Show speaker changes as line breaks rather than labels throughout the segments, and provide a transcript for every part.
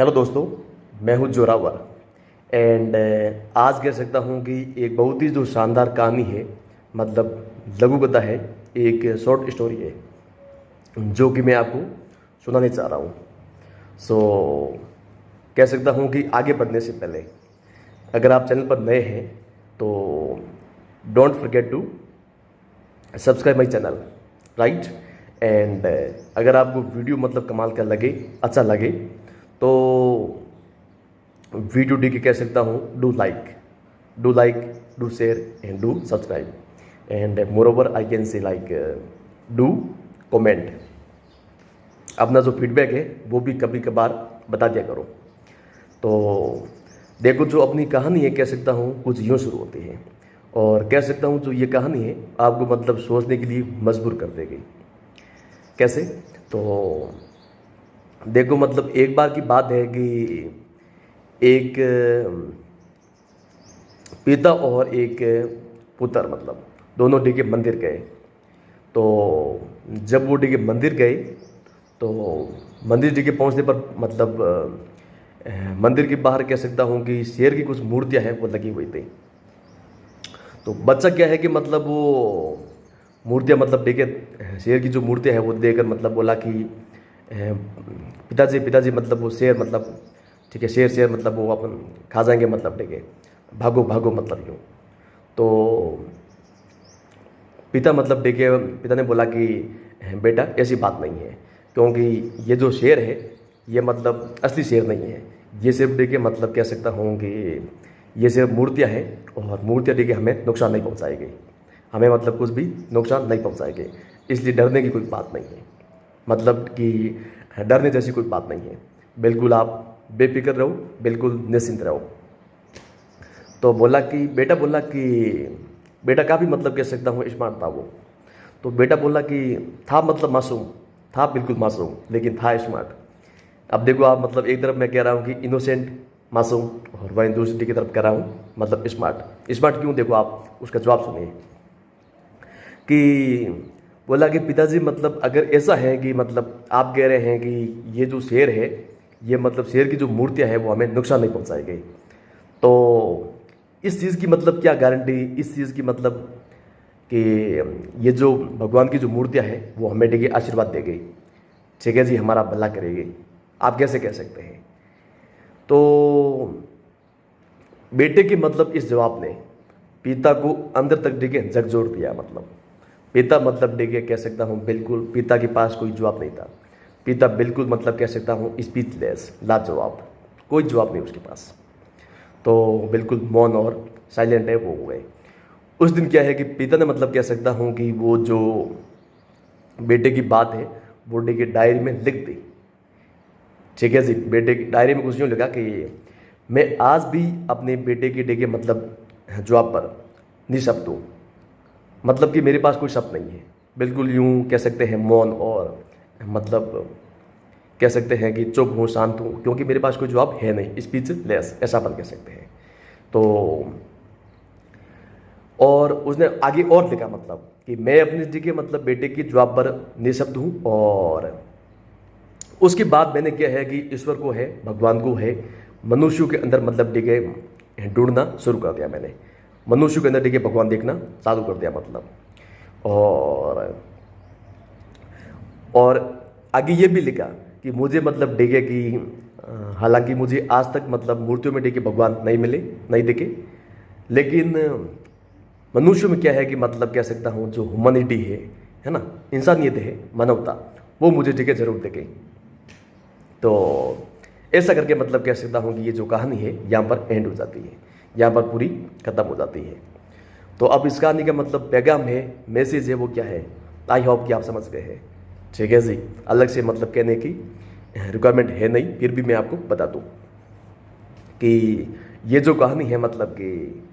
Hello दोस्तों, मैं हूँ जोरावर एंड आज कह सकता हूँ कि एक बहुत ही जो शानदार कहानी है, मतलब लघु कथा है, एक शॉर्ट स्टोरी है जो कि मैं आपको सुनाने चाह रहा हूँ। सो कह सकता हूँ कि आगे बढ़ने से पहले अगर आप चैनल पर नए हैं तो don't forget to subscribe my channel, right. And अगर आपको वीडियो मतलब कमाल का लगे, अच्छा लगे, तो वीडियो डी के कह सकता हूँ do like, do share and do subscribe and more over I can say like do comment. अपना जो फीडबैक है वो भी कभी कभार बता दिया करो। तो देखो, जो अपनी कहानी है कह सकता हूँ कुछ यूँ शुरू होती है और कह सकता हूँ जो ये कहानी है आपको मतलब सोचने के लिए मजबूर कर देगी। कैसे? तो देखो, मतलब एक बार की बात है कि एक पिता और एक पुत्र मतलब दोनों डिगे मंदिर गए। तो जब वो डिगे मंदिर गए तो मंदिर डिगे पहुंचने पर मतलब मंदिर के बाहर कह सकता हूँ कि शेर की कुछ मूर्तियां हैं वो लगी हुई थी। तो बच्चा क्या है कि मतलब वो मूर्तियां मतलब देखे, शेर की जो मूर्तियां हैं वो देखकर मतलब बोला कि पिताजी मतलब वो शेर मतलब ठीक है, शेर मतलब वो अपन खा जाएंगे मतलब देखे, भागो भागो मतलब यूँ। तो पिता ने बोला कि बेटा ऐसी बात नहीं है, क्योंकि ये जो शेर है ये मतलब असली शेर नहीं है, ये सिर्फ देखिए मतलब कह सकता हूँ कि ये सिर्फ मूर्तियाँ हैं और मूर्तियाँ देखिए हमें नुकसान नहीं पहुँचाएगी, हमें मतलब कुछ भी नुकसान नहीं पहुँचाएगी, इसलिए डरने की कोई बात नहीं है, मतलब कि डरने जैसी कोई बात नहीं है। बिल्कुल आप बेफिक्र रहो, बिल्कुल निश्चिंत रहो। तो बेटा काफ़ी मतलब कह सकता हूँ स्मार्ट था वो। तो बेटा बोला कि था मतलब मासूम, था बिल्कुल मासूम, लेकिन था स्मार्ट। अब देखो आप, मतलब एक तरफ मैं कह रहा हूँ कि इनोसेंट मासूम और वहीं दूसरी की तरफ कह रहा हूँ मतलब स्मार्ट क्यों? देखो आप उसका जवाब सुनिए कि बोला कि पिताजी मतलब अगर ऐसा है कि मतलब आप कह रहे हैं कि ये जो शेर है, ये मतलब शेर की जो मूर्तियाँ हैं वो हमें नुकसान नहीं पहुँचाएगी, तो इस चीज़ की मतलब क्या गारंटी, इस चीज़ की मतलब कि ये जो भगवान की जो मूर्तियाँ हैं वो हमें देगी, आशीर्वाद देगी, ठीक है जी, हमारा भला करेगी, आप कैसे कह सकते हैं? तो बेटे के मतलब इस जवाब ने पिता को अंदर तक देखे झकझोर दिया। मतलब पिता मतलब देखे कह सकता हूँ बिल्कुल पिता के पास कोई जवाब नहीं था। पिता बिल्कुल मतलब कह सकता हूँ स्पीचलेस, लाजवाब, कोई जवाब नहीं उसके पास। तो बिल्कुल मौन और साइलेंट है वो हो गए। उस दिन क्या है कि पिता ने मतलब कह सकता हूँ कि वो जो बेटे की बात है वो देखिए डायरी में लिख दी, ठीक है जी। बेटे की डायरी में कुछ यूँ लिखा कि मैं आज भी अपने बेटे के डेगे मतलब जवाब पर निःशब्द हूँ, मतलब कि मेरे पास कोई शब्द नहीं है, बिल्कुल यूँ कह सकते हैं मौन और मतलब कह सकते हैं कि चुप हूँ, शांत हूँ, क्योंकि मेरे पास कोई जवाब है नहीं, स्पीचलेस ऐसा अपन कह सकते हैं। तो और उसने आगे और लिखा मतलब कि मैं अपनी जगह मतलब बेटे के जवाब पर निःशब्द हूँ। और उसके बाद मैंने क्या है कि ईश्वर को है, भगवान को है, मनुष्यों के अंदर मतलब डिगे ढूंढना शुरू कर दिया मैंने, मनुष्य के अंदर डिगे भगवान देखना चालू कर दिया मतलब। और आगे ये भी लिखा कि मुझे मतलब डिगे की हालांकि मुझे आज तक मतलब मूर्तियों में डिगे भगवान नहीं मिले, नहीं दिखे, लेकिन मनुष्य में क्या है कि मतलब कह सकता हूँ जो ह्यूमैनिटी है ना, इंसानियत है, मानवता, वो मुझे डिगे जरूर दिखे। तो ऐसा करके मतलब कह सकता हूँ कि ये जो कहानी है यहाँ पर एंड हो जाती है, यहाँ पर पूरी खत्म हो जाती है। तो अब इस कहानी का मतलब पैगाम है, मैसेज है, वो क्या है, आई होप कि आप समझ गए हैं, ठीक है जी। अलग से मतलब कहने की रिक्वायरमेंट है नहीं, फिर भी मैं आपको बता दूँ कि ये जो कहानी है मतलब कि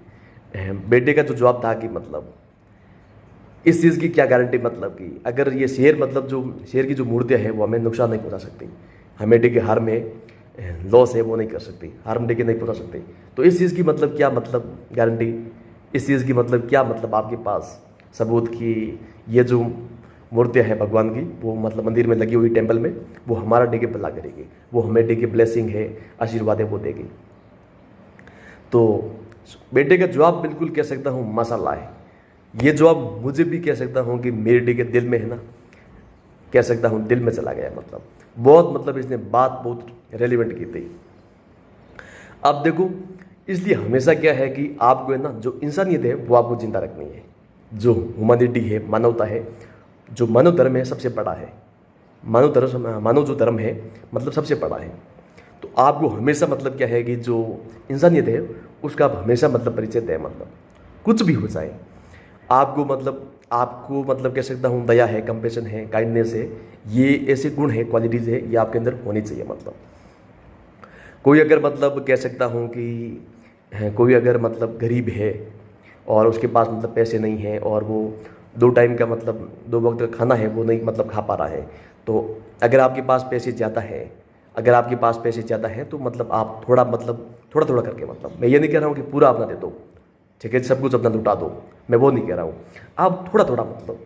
बेटे का जो जवाब था कि मतलब इस चीज़ की क्या गारंटी, मतलब कि अगर ये शेर मतलब जो शेर की जो मूर्तियाँ हैं वो हमें नुकसान नहीं पहुँचा सकती, हमें देखिए हार में लॉस है वो नहीं कर सकती, हार्म देखिए नहीं पहुँचा सकती। तो इस चीज़ की मतलब क्या मतलब गारंटी, इस चीज़ की मतलब क्या मतलब आपके पास सबूत कि ये जो मूर्तियाँ है भगवान की, वो मतलब मंदिर में लगी हुई टेम्पल में, वो हमारा डे के भला करेगी, वो हमें डे के ब्लेसिंग है, आशीर्वाद है वो देगी। तो बेटे का जवाब बिल्कुल कह सकता हूँ माशाल्लाह है। ये जवाब मुझे भी कह सकता हूँ कि मेरे डे के दिल में है ना, कह सकता हूँ दिल में चला गया, मतलब बहुत मतलब इसने बात बहुत रेलिवेंट की थी। अब देखो, इसलिए हमेशा क्या है कि आपको है ना जो इंसानियत है वो आपको जिंदा रखनी है, जो ह्यूमैनिटी है, मानवता है, जो मानव धर्म है सबसे बड़ा है, मानव जो धर्म है मतलब सबसे बड़ा है। तो आपको हमेशा मतलब क्या है कि जो इंसानियत है उसका आप हमेशा मतलब परिचय दें, मतलब कुछ भी हो जाए आपको मतलब कह सकता हूँ दया है, कंपेशन है, काइंडनेस है, ये ऐसे गुण है, क्वालिटीज़ है, ये आपके अंदर होनी चाहिए। मतलब कोई अगर मतलब कह सकता हूँ कि कोई अगर मतलब गरीब है और उसके पास मतलब पैसे नहीं है और वो 2 टाइम का मतलब 2 वक्त का खाना है वो नहीं मतलब खा पा रहा है, तो अगर आपके पास पैसे ज़्यादा है, अगर आपके पास पैसे ज़्यादा हैं तो मतलब आप थोड़ा थोड़ा करके, मतलब मैं ये नहीं कह रहा हूँ कि पूरा अपना दे दो, ठीक है, सब कुछ अपना लुटा दो, मैं वो नहीं कह रहा हूँ। आप थोड़ा थोड़ा मतलब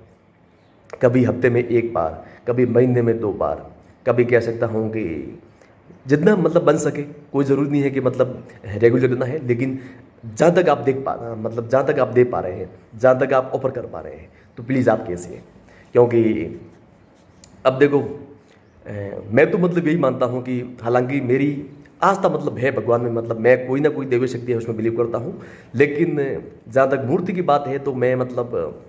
कभी हफ्ते में 1 बार, कभी महीने में 2 बार, कभी कह सकता हूँ कि जितना मतलब बन सके, कोई ज़रूरी नहीं है कि मतलब रेगुलर देना है, लेकिन जहाँ तक आप मतलब जहाँ तक आप दे पा रहे हैं, जहाँ तक आप ऑफर कर पा रहे हैं, तो प्लीज़ आप कैसे, क्योंकि अब देखो मैं तो मतलब यही मानता हूँ कि हालांकि मेरी आस्था मतलब है भगवान में, मतलब मैं कोई ना कोई दैवीय शक्ति है उसमें बिलीव करता हूँ, लेकिन जहाँ तक मूर्ति की बात है तो मैं मतलब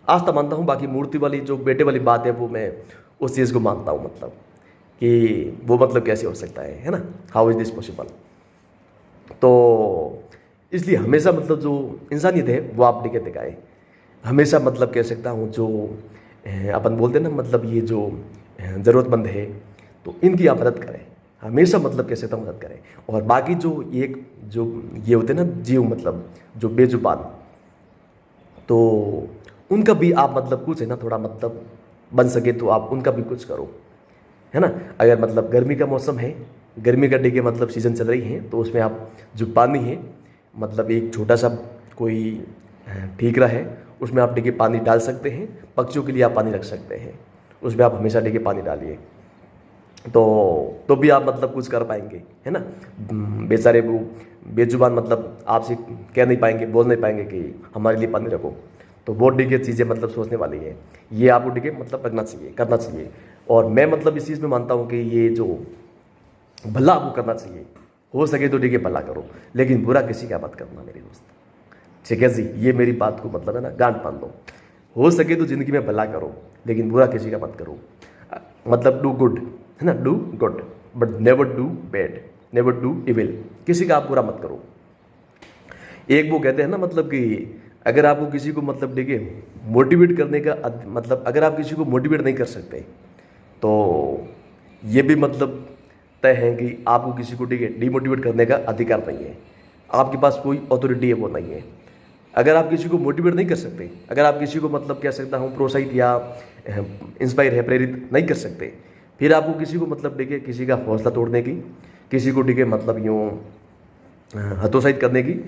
आस्था मानता हूँ। बाकी मूर्ति वाली जो बेटे वाली बात है वो मैं उस चीज़ को मानता हूँ, मतलब कि वो मतलब कैसे हो सकता है ना, हाउ इज़ दिस पॉसिबल। तो इसलिए हमेशा मतलब जो इंसानियत है वो आप लेके दिखाए, हमेशा मतलब कह सकता हूँ जो अपन बोलते हैं ना, मतलब ये जो ज़रूरतमंद है तो इनकी आप मदद करें, हमेशा मतलब कह सकता हूँ मदद करें। और बाकी जो ये होते हैं ना जीव, मतलब जो बेजुबान, तो उनका भी आप मतलब कुछ है ना थोड़ा मतलब बन सके तो आप उनका भी कुछ करो, है ना। अगर मतलब गर्मी का मौसम है, गर्मी का देखिए मतलब सीज़न चल रही है, तो उसमें आप जो पानी है मतलब एक छोटा सा कोई ठीकरा है, उसमें आप देखिए पानी डाल सकते हैं, पक्षियों के लिए आप पानी रख सकते हैं, उसमें आप हमेशा देखिए पानी डालिए, तो भी आप मतलब कुछ कर पाएंगे, है ना। बेचारे वो बेजुबान मतलब आपसे कह नहीं पाएंगे, बोल नहीं पाएंगे कि हमारे लिए पानी रखो, तो बहुत डिगे चीज़ें मतलब सोचने वाली है, ये आपको डिगे मतलब रखना चाहिए, करना चाहिए। और मैं मतलब इस चीज़ में मानता हूँ कि ये जो भला आपको करना चाहिए, हो सके तो डिगे भला करो, लेकिन बुरा किसी का मत करना मेरे दोस्त, ठीक है जी। ये मेरी बात को मतलब है ना गांठ बांध लो, हो सके तो ज़िंदगी में भला करो, लेकिन बुरा किसी का मत करो, मतलब डू गुड, है ना, do good but never do bad, never do evil, किसी का आप बुरा मत करो। एक वो कहते हैं ना मतलब कि अगर आपको किसी को मतलब देखिए मोटिवेट करने का मतलब अगर आप किसी को मोटिवेट नहीं कर सकते तो ये भी मतलब तय है कि आपको किसी को डिमोटिवेट करने का अधिकार नहीं है, आपके पास कोई अथॉरिटी है वो नहीं है। अगर आप किसी को मोटिवेट नहीं कर सकते, अगर आप किसी को मतलब कह सकता हूँ प्रोत्साहित या इंस्पायर है, प्रेरित नहीं कर सकते, फिर आपको किसी को मतलब देखिए किसी का हौसला तोड़ने की, किसी को देखिए मतलब यूँ हतोत्साहित करने की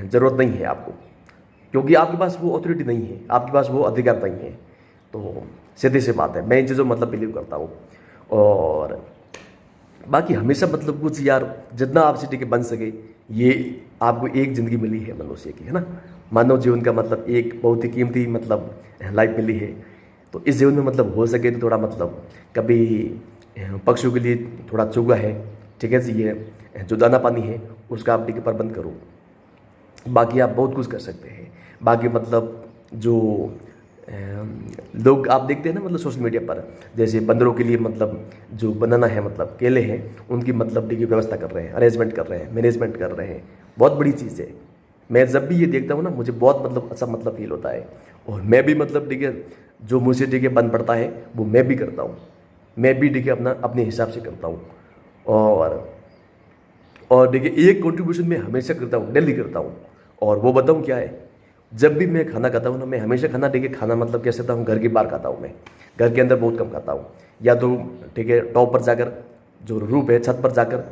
ज़रूरत नहीं है आपको, क्योंकि आपके पास वो अथॉरिटी नहीं है, आपके पास वो अधिकार नहीं है। तो सीधी सी बात है, मैं इन चीज़ों मतलब बिलीव करता हूँ। और बाकी हमेशा मतलब कुछ यार जितना आपसे टिके बन सके, ये आपको एक ज़िंदगी मिली है मनुष्य की, है ना, मानव जीवन का मतलब एक बहुत ही कीमती मतलब लाइफ मिली है, तो इस जीवन में मतलब हो सके तो थोड़ा मतलब कभी पक्षियों के लिए थोड़ा चुगा है, ठीक है जी, ये जो दाना पानी है उसका आप टिके प्रबंध करो। बाकी आप बहुत कुछ कर सकते हैं। बाकी मतलब जो लोग आप देखते हैं ना मतलब सोशल मीडिया पर, जैसे बंदरों के लिए मतलब जो बनाना है मतलब केले हैं, उनकी मतलब की व्यवस्था कर रहे हैं, अरेंजमेंट कर रहे हैं, मैनेजमेंट कर रहे हैं, बहुत बड़ी चीज़ है। मैं जब भी ये देखता हूँ ना मुझे बहुत मतलब अच्छा मतलब फील होता है, और मैं भी मतलब ठीक है जो मुझसे ठीक है बन पड़ता है वो मैं भी करता हूँ, मैं भी ठीक है अपने हिसाब से करता हूँ। और देखिए एक कंट्रीब्यूशन मैं हमेशा करता हूँ, डेली करता हूँ, और वो बताऊँ क्या है, जब भी मैं खाना खाता हूँ ना, मैं हमेशा खाना मतलब कह सकता हूँ घर के बाहर खाता हूँ, मैं घर के अंदर बहुत कम खाता हूँ, या तो ठीक है टॉप पर जाकर जो रूप है छत पर जाकर,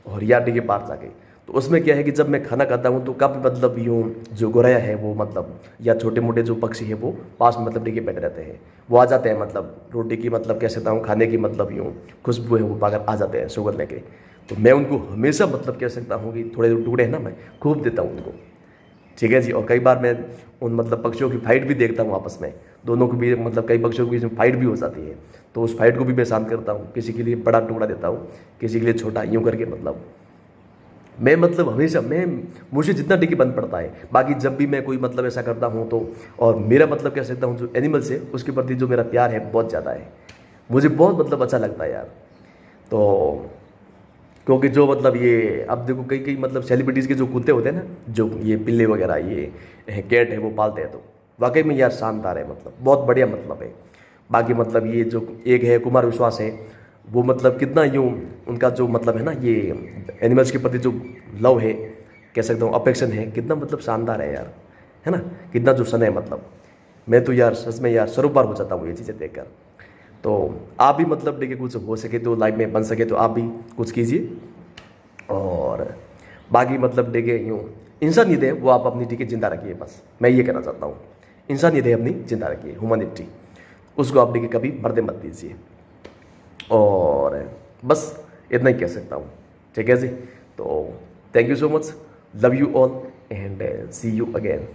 और या ठीक है बाहर जाके। तो उसमें क्या है कि जब मैं खाना खाता हूँ तो काफ़ी मतलब यूँ जो गोरैया है वो मतलब या छोटे मोटे जो पक्षी है वो पास में मतलब देखिए बैठे रहते हैं, वो आ जाते हैं मतलब रोटी की मतलब कह सकता हूँ खाने की मतलब यूँ खुशबू है वो पाकर आ जाते हैं शुगर लेके। तो मैं उनको हमेशा मतलब कह सकता हूँ कि थोड़े जो टुकड़े हैं ना मैं खूब देता हूँ उनको, ठीक है जी। और कई बार मैं उन मतलब पक्षियों की फाइट भी देखता हूँ आपस में, दोनों के बीच मतलब कई पक्षियों के बीच में फाइट भी हो जाती है, तो उस फाइट को भी मैं शांत करता हूँ, किसी के लिए बड़ा टुकड़ा देता हूँ, किसी के लिए छोटा, यूँ करके मतलब मैं मतलब हमेशा मैं मुझे जितना टिकी बंद पड़ता है। बाकी जब भी मैं कोई मतलब ऐसा करता हूँ तो और मेरा मतलब कह सकता हूँ जो एनिमल्स है उसके प्रति जो मेरा प्यार है बहुत ज़्यादा है, मुझे बहुत मतलब अच्छा लगता है यार। तो क्योंकि जो मतलब ये अब देखो कई कई मतलब सेलिब्रिटीज़ के जो कुत्ते होते हैं ना, जो ये पिल्ले वगैरह ये कैट है वो पालते हैं, तो वाकई में यार शानदार है, मतलब बहुत बढ़िया मतलब है। बाकी मतलब ये जो एक है कुमार विश्वास है, वो मतलब कितना यूँ उनका जो मतलब है ना ये एनिमल्स के प्रति जो लव है, कह सकता हूँ अफेक्शन है, कितना मतलब शानदार है यार, है ना, कितना जो सन है मतलब। मैं तो यार सच में यार सरोपार हो जाता हूँ ये चीज़ें देखकर। तो आप भी मतलब देखिए कुछ हो सके तो लाइफ में बन सके तो आप भी कुछ कीजिए। और बाकी मतलब देखिए यूँ इंसानियत है वो आप अपनी देखिए जिंदा रखिए, बस मैं ये कहना चाहता हूँ। इंसानियत है अपनी जिंदा रखिए, ह्यूमैनिटी, उसको आप देखिए कभी मरने मत दीजिए। और बस इतना ही कह सकता हूँ, ठीक है जी। तो thank you so much, love you all and see you again.